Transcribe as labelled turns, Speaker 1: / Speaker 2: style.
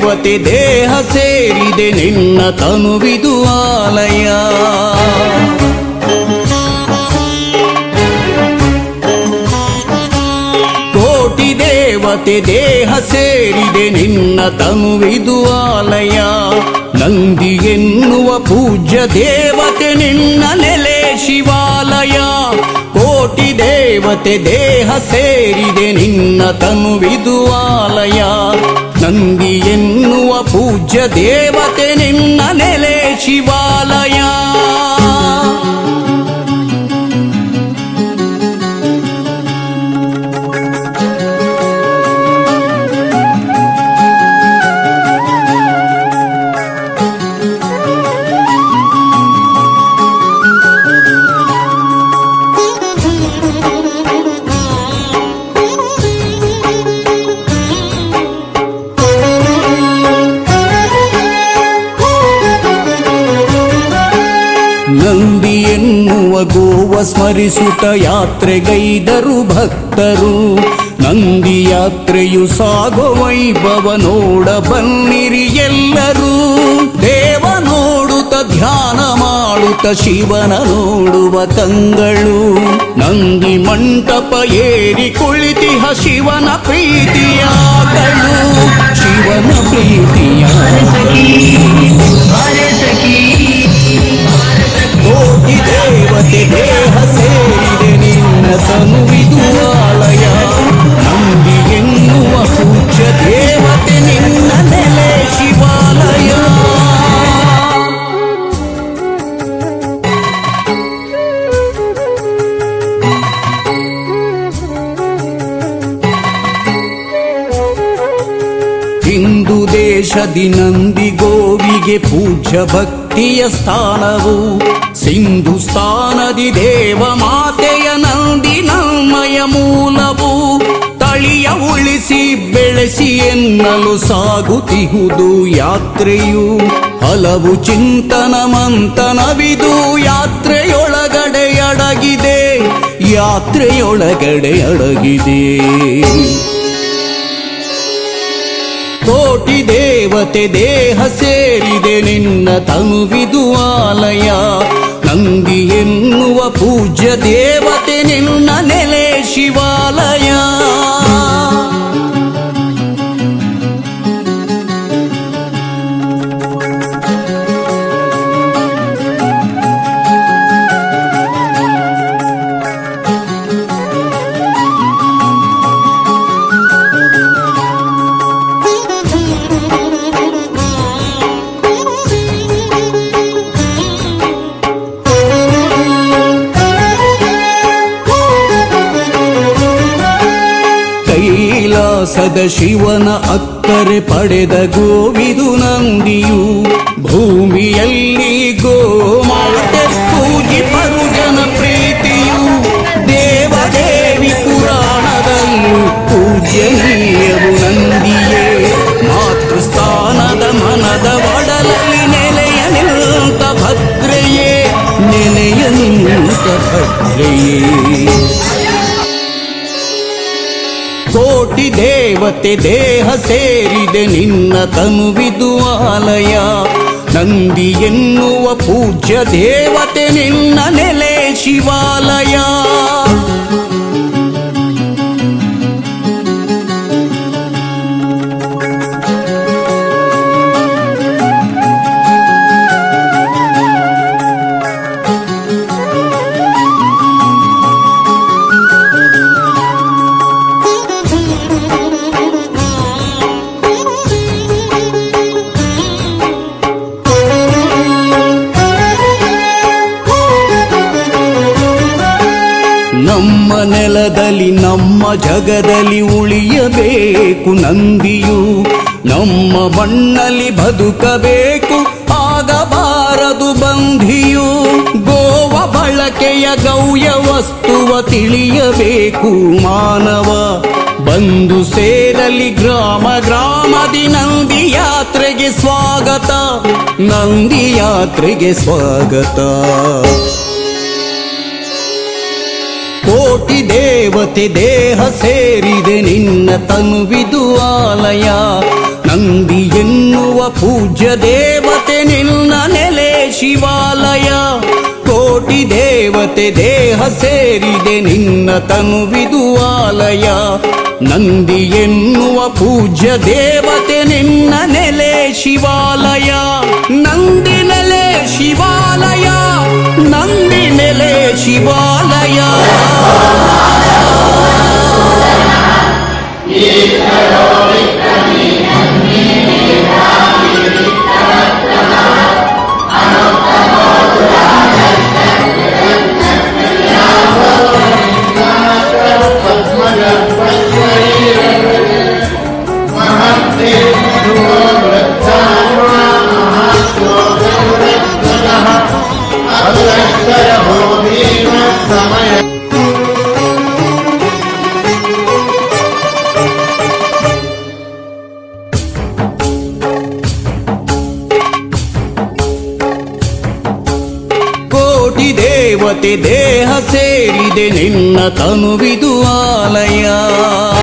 Speaker 1: ದೇವತೆ ದೇಹ ಸೇರಿದೆ ನಿನ್ನ ತನುವಿದು ಆಲಯ. ಕೋಟಿ ದೇವತೆ ದೇಹ ಸೇರಿದೆ ನಿನ್ನ ತನುವಿದು ಆಲಯ. ನಂದಿ ಎನ್ನುವ ಪೂಜ್ಯ ದೇವತೆ ನಿನ್ನ ನೆಲೆ ಶಿವಾಲಯ. ಕೋಟಿ ದೇವತೆ ದೇಹ ಸೇರಿದೆ ನಿನ್ನ ತನುವಿದು ಆಲಯ. ನಂದಿ ಎನ್ನುವ ಪೂಜ್ಯ ದೇವತೆ ನಿನ್ನ ನೆಲೆ ಶಿವಾಲಯ. ನಂದಿ ಎನ್ನುವ ಗೋವ ಸ್ಮರಿಸುತ್ತ ಯಾತ್ರೆಗೈದರು ಭಕ್ತರು. ನಂದಿ ಯಾತ್ರೆಯು ಸಾಗೋ ವೈಭವ ನೋಡ ಬನ್ನಿರಿ ಎಲ್ಲರೂ. ದೇವ ನೋಡುತ್ತ ಧ್ಯಾನ ಮಾಡುತ್ತ ಶಿವನ ನೋಡುವ ಕಂಗಳು. ನಂದಿ ಮಂಟಪ ಏರಿ ಕುಳಿತಿಹ ಶಿವನ ಪ್ರೀತಿಯಾಗಳು. ಶಿವನ ಪ್ರೀತಿಯ ಕೋಟಿ ದೇವತೆ ದೇಹ ಸೇರಿದೆ ನಿನ್ನ ತನುವಿದು ಆಲಯ. ನಂದಿ ಎನ್ನುವ ಪೂಜ್ಯ ದೇವತೆ ನಿನ್ನ ನೆಲೆ ಶಿವಾಲಯ. ಹಿಂದೂ ದೇಶದಿ ನಂದಿ ಗೋವಿಗೆ ಪೂಜ್ಯ ಭಕ್ತಿಯ ಸ್ಥಾನವು. ಸಿಂಧುಸ್ಥಾನದಿ ದೇವ ಮಾತೆಯ ನಂದಿ ನಮ್ಮಯ ಮೂಲವು. ತಳಿಯ ಉಳಿಸಿ ಬೆಳೆಸಿ ಎನ್ನಲು ಸಾಗುತ್ತಿಹುದು ಯಾತ್ರೆಯು. ಹಲವು ಚಿಂತನ ಮಂಥನವಿದು ಯಾತ್ರೆಯೊಳಗಡೆ ಅಡಗಿದೆ. ಯಾತ್ರೆಯೊಳಗಡೆ ಅಡಗಿದೆ. ಕೋಟಿ ದೇವತೆ ದೇಹ ಸೇರಿದೆ ನಿನ್ನ ತನುವಿದು ಆಲಯ. ನಂದಿ ಎನ್ನುವ ಪೂಜ್ಯ ದೇವತೆ ನಿನ್ನ ನೆಲೆ ಶಿವಾಲಯ. ಕೈಲಾಸದ ಶಿವನ ಅಕ್ಕರೆ ಪಡೆದ ಗೋವಿದು ನಂದಿಯು. ಭೂಮಿಯಲ್ಲಿ ಗೋಮಾತೆ ಪೂಜಿಪರು ಜನ ಪ್ರೀತಿಯು. ದೇವದೇವಿ ಪುರಾಣದಲ್ಲೂ ಪೂಜ್ಯನೀಯವು ನಂದಿಯೇ. ಮಾತೃಸ್ಥಾನದ ಮನದ ಒಡಲಲ್ಲಿ ನೆಲೆಯ ನಿಂತ ಭದ್ರೆಯೇ. ನೆಲೆಯ ನಿಂತ ಭದ್ರೆಯೇ. ಕೋಟಿ ದೇವತೆ ದೇಹ ಸೇರಿದೆ ನಿನ್ನ ತನುವಿದು ಆಲಯ. ನಂದಿ ಎನ್ನುವ ಪೂಜ್ಯ ದೇವತೆ ನಿನ್ನ ನೆಲೆ ಶಿವಾಲಯ. ನಮ್ಮ ನೆಲದಲ್ಲಿ ನಮ್ಮ ಜಗದಲ್ಲಿ ಉಳಿಯಬೇಕು ನಂದಿಯು. ನಮ್ಮ ಮಣ್ಣಲ್ಲಿ ಬದುಕಬೇಕು ಆಗಬಾರದು ಬಂಧಿಯು. ಗೋವ ಬಳಕೆಯ ಗೌಯ ವಸ್ತುವ ತಿಳಿಯಬೇಕು ಮಾನವ. ಬಂದು ಸೇರಲಿ ಗ್ರಾಮ ಗ್ರಾಮದಿ ನಂದಿ ಯಾತ್ರೆಗೆ ಸ್ವಾಗತ. ನಂದಿ ಯಾತ್ರೆಗೆ ಸ್ವಾಗತ. ಕೋಟಿ ದೇವತೆ ದೇಹ ಸೇರಿದೆ ನಿನ್ನ ತನುವಿದು ಆಲಯ. ನಂದಿ ಎನ್ನುವ ಪೂಜ್ಯ ದೇವತೆ ನಿನ್ನ ನೆಲೆ ಶಿವಾಲಯ. ಕೋಟಿ ದೇವತೆ ದೇಹ ಸೇರಿದೆ ನಿನ್ನ ತನುವಿದು ಆಲಯ. ನಂದಿ ಎನ್ನುವ ಪೂಜ್ಯ ದೇವತೆ ನಿನ್ನ ನೆಲೆ ಶಿವಾಲಯ. ನಂದಿ ನೆಲೆ ಶಿವಾಲಯ, ನಂದಿ ನೆಲೆ ಶಿವಾಲಯ. ಕೋಟಿ ದೇವತೆ ದೇಹ ಸೇರಿದೆ ನಿನ್ನ ತನುವಿದು ಆಲಯ.